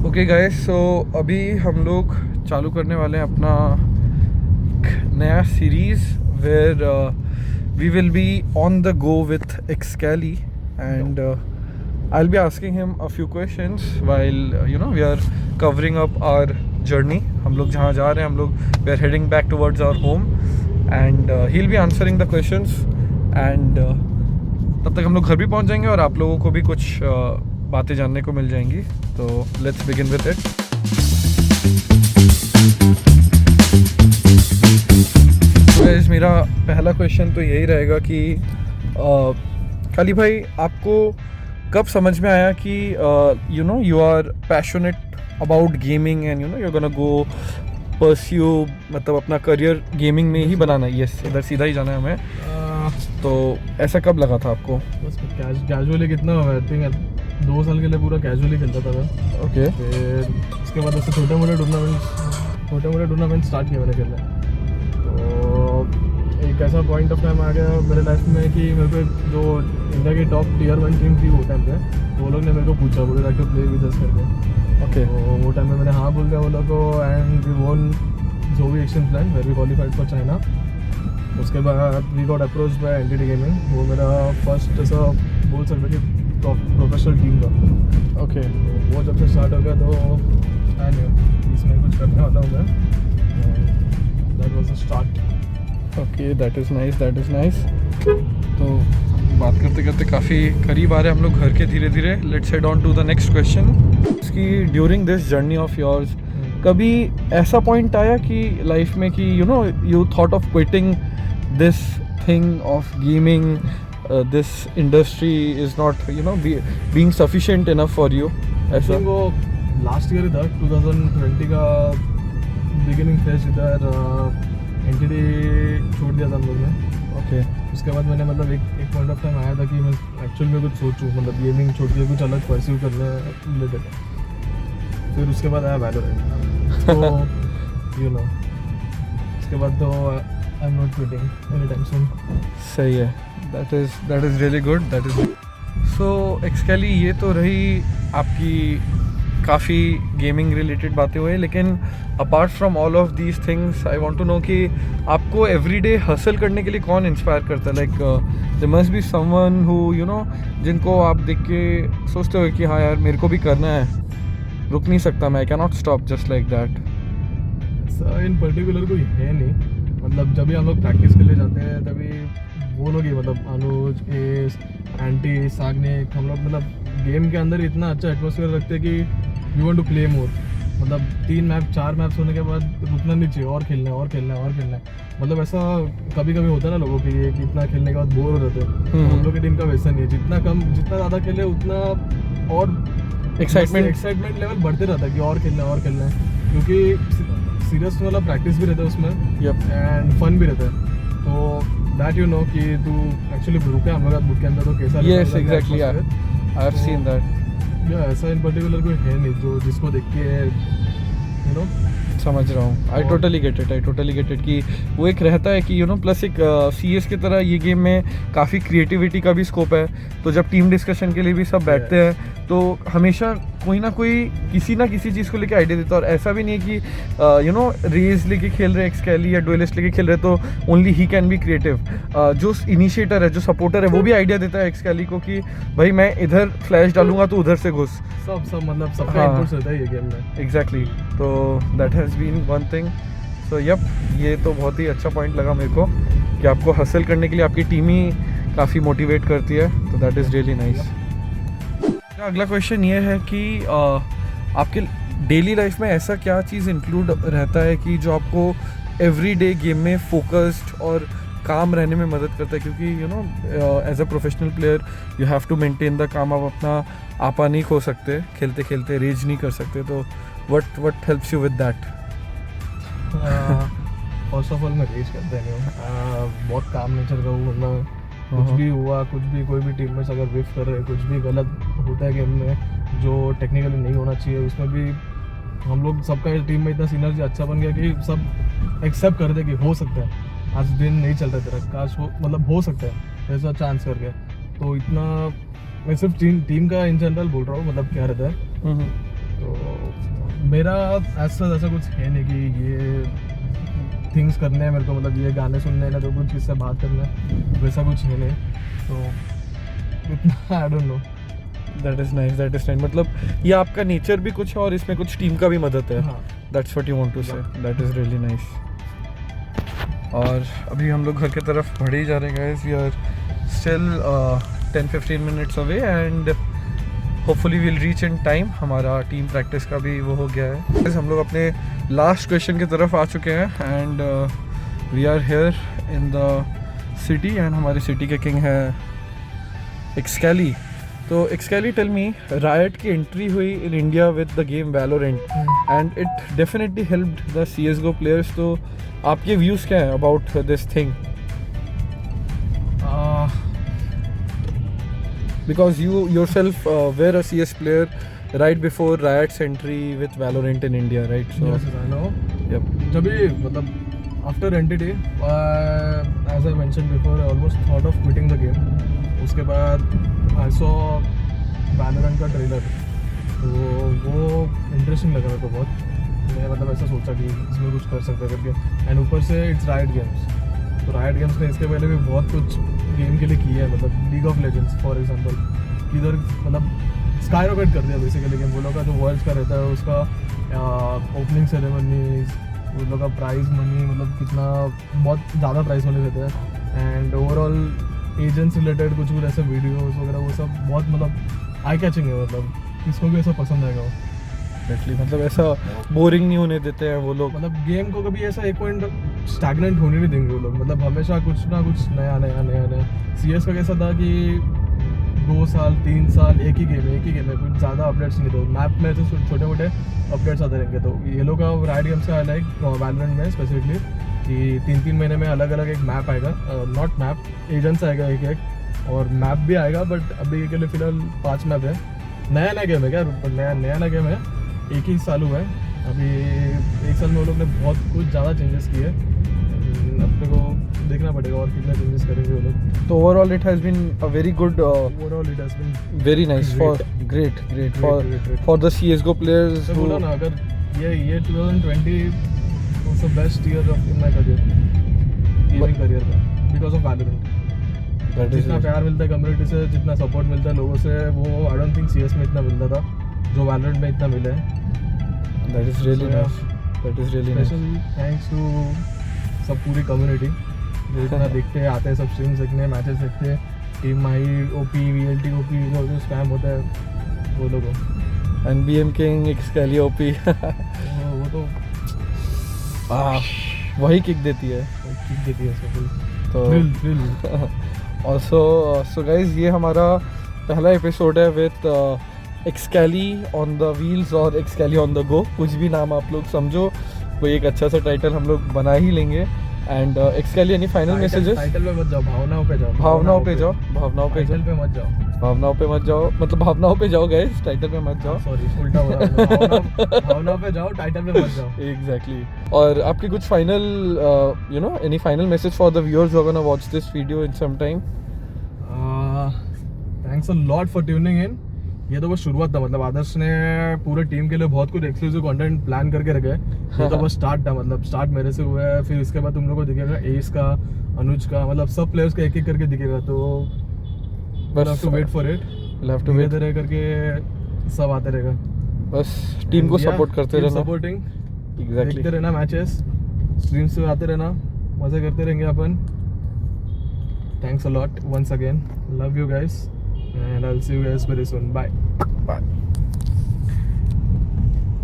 Okay guys, सो अभी हम लोग चालू करने वाले हैं अपना एक नया series where we will be on the go with Excali and I'll be asking him a few questions while we are covering up our journey. हम लोग जहाँ जा रहे हैं, हम लोग we are heading back towards our home and he'll be answering the questions and तब तक हम लोग घर भी पहुँच जाएंगे और आप लोगों को भी कुछ बातें जानने को मिल जाएंगी. तो let's begin with it. तो guys, मेरा पहला क्वेश्चन तो यही रहेगा कि काली भाई, आपको कब समझ में आया कि you are passionate about gaming and you're gonna go pursue, मतलब अपना करियर गेमिंग में ही बनाना है? यस, इधर सीधा ही जाना है हमें. तो ऐसा कब लगा था आपको? बस कैजुअली कितना हुआ, आई थिंक 2 साल के लिए पूरा कैजुअली खेलता था मैं. ओके. फिर उसके बाद ऐसे छोटे मोटे टूर्नामेंट स्टार्ट किया मैंने खेलना. तो एक ऐसा पॉइंट ऑफ टाइम आ गया मेरे लाइफ में कि मेरे को जो इंडिया की टॉप टियर 1 टीम थी वो टाइम पे, वो लोग ने मेरे को पूछा बोले like to play with us करके. ओके. तो वो टाइम में मैंने हाँ बोल दिया वो लोग को एंड वी वॉन जोवी action plan where we qualified for China. उसके बाद we got approach by NTT gaming. वो मेरा फर्स्ट ऐसा बोल सकते कि प्रोफेशनल टीम था. ओके. वो जब से स्टार्ट हो गया तो इसमें कुछ करने वाला हूँ मैं. That was the start. Okay, that is nice. तो बात करते करते काफ़ी करीब आ रहे हैं हम लोग घर के धीरे धीरे. Let's head on to the next question. इसकी during this journey of yours कभी ऐसा पॉइंट आया कि लाइफ में कि you thought of quitting this thing of gaming, this industry is not being sufficient enough for you? ऐसा वो last year था 2020 का बिगिनिंग फेज. इधर एनटीटी छोड़ दिया था हम लोग ने. ओके. उसके बाद मैंने मतलब एक पॉइंट ऑफ टाइम आया था कि मैं एक्चुअली में कुछ सोचूं, मतलब गेमिंग छोड़ के कुछ अलग परस्यू करने रिलेटेड. फिर उसके बाद आया वैलोरेंट. तो उसके बाद तो I am not quitting any time soon. सही है. That is really good. That is so Excali. ये तो रही आपकी काफ़ी गेमिंग रिलेटेड बातें हुई, लेकिन apart from all of these things I want to know कि आपको एवरीडे हसल करने के लिए कौन इंस्पायर करता है? Like there must be someone who जिनको आप देख के सोचते हो कि हाँ यार मेरे को भी करना है, रुक नहीं सकता मैं, I can not stop just like that. In particular कोई है नहीं. मतलब जब भी हम लोग प्रैक्टिस के लिए जाते हैं तभी वो लोग ही, मतलब अनुज, एस, एंटी, सागनिक, हम लोग मतलब गेम के अंदर इतना अच्छा एटमॉस्फेयर रखते हैं कि we want to play more. मतलब 3 मैप 4 मैप्स होने के बाद रुकना नहीं चाहिए, और खेलना है. मतलब ऐसा कभी कभी होता है ना लोगों की, ये कि इतना खेलने के बाद बोर हो जाते हैं. हम लोग की टीम का वैसा नहीं है. जितना ज़्यादा खेले उतना और एक्साइटमेंट लेवल बढ़ते रहता है कि और खेलना है. क्योंकि सीरियस वाला प्रैक्टिस भी रहता है उसमें एंड फन भी रहता है. तो दैट कि तू एक्चुअली रुके हम लोग बुक के अंदर तो कैसा. Yes, exactly. I have seen that. ऐसा इन पर्टिकुलर कोई है नहीं जो जिसको देख के समझ रहा हूँ. आई टोटली गेट इट कि वो एक रहता है कि प्लस एक CS की तरह ये गेम में काफ़ी क्रिएटिविटी का भी स्कोप है. तो जब टीम डिस्कशन के लिए भी सब बैठते हैं तो हमेशा कोई ना कोई किसी ना किसी चीज़ को लेके आइडिया देता है. और ऐसा भी नहीं है कि रेज लेके खेल रहे एक्सकैली या डुएलिस्ट लेके खेल रहे तो only he can be creative. जो इनिशिएटर है, जो सपोर्टर है, वो भी आइडिया देता है एक्सकैली को कि भाई मैं इधर फ्लैश डालूंगा तो उधर से घुस. सब मतलब सबका इनपुट्स रहता है ये गेम में. एग्जैक्टली. तो that has been one thing. So ये तो बहुत ही अच्छा पॉइंट लगा मेरे को कि आपको हासिल करने के लिए आपकी टीम ही काफ़ी मोटिवेट करती है. तो दैट इज़ रियली नाइस. अगला क्वेश्चन ये है कि आपके डेली लाइफ में ऐसा क्या चीज़ इंक्लूड रहता है कि जो आपको एवरीडे गेम में फोकस्ड और काम रहने में मदद करता है? क्योंकि as a professional player you have to maintain the काम. आप अपना आपा नहीं खो सकते, खेलते खेलते रेज नहीं कर सकते. तो what helps you with that? First of all मैं रेज करता नहीं हूँ. बहुत काम नेचर का हूँ. मतलब कुछ भी हुआ, कुछ भी कोई भी टीम में अगर विफ कर रहे, कुछ भी गलत होता है गेम में जो टेक्निकली नहीं होना चाहिए, उसमें भी हम लोग सबका टीम में इतना सिनर्जी अच्छा बन गया कि सब एक्सेप्ट कर दे कि हो सकता है आज दिन नहीं चल रहा तेरा, काश हो, मतलब हो सकता है ऐसा चांस कर गया. तो इतना मैं सिर्फ टीम का इन जनरल बोल रहा हूँ, मतलब क्या रहता है. तो मेरा ऐसा कुछ है नहीं कि ये थिंग्स करने हैं मेरे को, मतलब ये गाने सुनने हैं ना तो कुछ किससे बात करना है, वैसा कुछ है नहीं, तो इतना I don't know. That is nice मतलब ये आपका नेचर भी कुछ है और इसमें कुछ टीम का भी मदद है। हाँ that's what you want to say, that is really nice. और अभी हम लोग घर की तरफ बढ़े ही जा रहे हैं guys, we are still 10-15 minutes away and hopefully will reach in time. हमारा टीम प्रैक्टिस का भी वो हो गया है। हम लोग अपने लास्ट क्वेश्चन की तरफ आ चुके हैं and we are here in the city and हमारी सिटी के किंग है एक्सकैली। तो एक्सकैली टेल मी, रायट की एंट्री हुई in India with the game Valorant and it definitely helped the CSGO players. तो आपके व्यूज़ क्या हैं about this thing? Because you yourself were a CS player right before Riot's entry with Valorant in India, right? So yes, I know. yep. जब भी मतलब after NTT, as I mentioned before, I almost thought of quitting the game. उसके बाद I saw Valorant का trailer, तो वो interesting लगा मेरे को बहुत। मैं मतलब ऐसा सोचा कि इसमें कुछ कर सकता करके, एंड ऊपर से इट्स राइट गेम्स। तो राइट गेम्स ने इसके पहले भी बहुत कुछ गेम के लिए किया है, मतलब league of legends for example, इधर मतलब स्काईरॉकेट कर दिया बेसिकली गेम। वो लोग का जो वर्ल्ड का रहता है उसका ओपनिंग सेरेमनीज, वो लोग का प्राइज मनी, मतलब कितना बहुत ज़्यादा प्राइज मनी रहता है, एंड ओवरऑल एजेंट्स रिलेटेड कुछ भी ऐसे वीडियोस वगैरह वो सब बहुत मतलब आई कैचिंग है, मतलब किसको भी ऐसा पसंद आएगा वो। Exactly. मतलब ऐसा बोरिंग नहीं होने देते हैं वो लोग। मतलब गेम को कभी ऐसा एक पॉइंट स्टैग्नेंट होने नहीं देंगे वो लोग, मतलब हमेशा कुछ ना कुछ नया। CS का कैसा था कि 2 साल 3 साल एक ही गेम है, कुछ ज़्यादा अपडेट्स नहीं थे। मैप में ऐसे छोटे मोटे अपडेट्स आते रहेंगे। तो ये लोग का राइट गेम से लाइक वैलोरेंट में स्पेसिफिकली कि 3-3 महीने में अलग अलग एक मैप आएगा, नॉट मैप, एजेंट्स आएगा एक, और मैप भी आएगा, बट अभी के लिए फिलहाल 5 मैप है। नया गेम है क्या? नया गेम है, एक ही साल हुआ है अभी। 1 साल में वो लोग ने बहुत कुछ ज़्यादा चेंजेस किए, अपने को देखना पड़ेगा और कितने चेंजेस करेंगे वो लोग। तो overall it has been a very good, overall it has been very nice for great for the CSGO players. तो बोला ना, अगर ये 2020 was the best year of in my career, gaming career का, बिकॉज ऑफ वैलोरेंट। जितना प्यार मिलता है कम्युनिटी से, जितना सपोर्ट मिलता है लोगों से, वो आई डोंट थिंक CS में इतना मिलता था जो वैलोरेंट में इतना मिला है। That is really nice. That is really nice. Special thanks to सब पूरी कम्युनिटी जो इतना देखते हैं, आते हैं सब स्ट्रीम्स देखने, मैचेस देखते हैं, टीम माई OP VLT OP जो स्पैम होता है वो लोगों, And BM King एक्सकैली OP वो तो वही किक देती है, किक देती है सब तो थ्रिल। सो गाइज ये हमारा पहला एपिसोड है विथ एक्सकैली ऑन द व्हील्स और एक्सकैली ऑन द गो, कुछ भी नाम आप लोग समझो, कोई एक अच्छा सा टाइटल हम लोग बना ही लेंगे। And Excali any final messages? Title पे मत जाओ, भावनाओं पे जाओ, भावनाओं पे जाओ, टाइटल पे मत जाओ, मतलब भावनाओं पे जाओ गाइस, टाइटल पे मत जाओ। सॉरी उल्टा हो रहा है, भावनाओं पे जाओ, टाइटल पे मत जाओ। एग्जैक्टली। और आपकी कुछ final any final message for the viewers who are gonna watch this video in some time? Thanks a lot for tuning in. ये तो बस शुरुआत था, मतलब आदर्श ने पूरे टीम के लिए बहुत कुछ एक्सक्लूसिव कंटेंट प्लान करके रखे हैं। ये तो बस स्टार्ट था, मतलब स्टार्ट मेरे से हुआ है, फिर इसके बाद तुम लोगों को दिखेगा एस का, अनुज का, मतलब सब प्लेयर्स का एक करके दिखेगा। तो बस वेट फॉर इट, धीरे करके सब आते रहेगा। बस टीम को सपोर्ट करते रहना, सपोर्टिंग, एग्जैक्टली, देखते रहना मैचेस, स्ट्रीम्स पे आते रहना, मजे करते रहेंगे अपन। Thanks a lot once again, love you guys and I'll see you guys very soon, bye.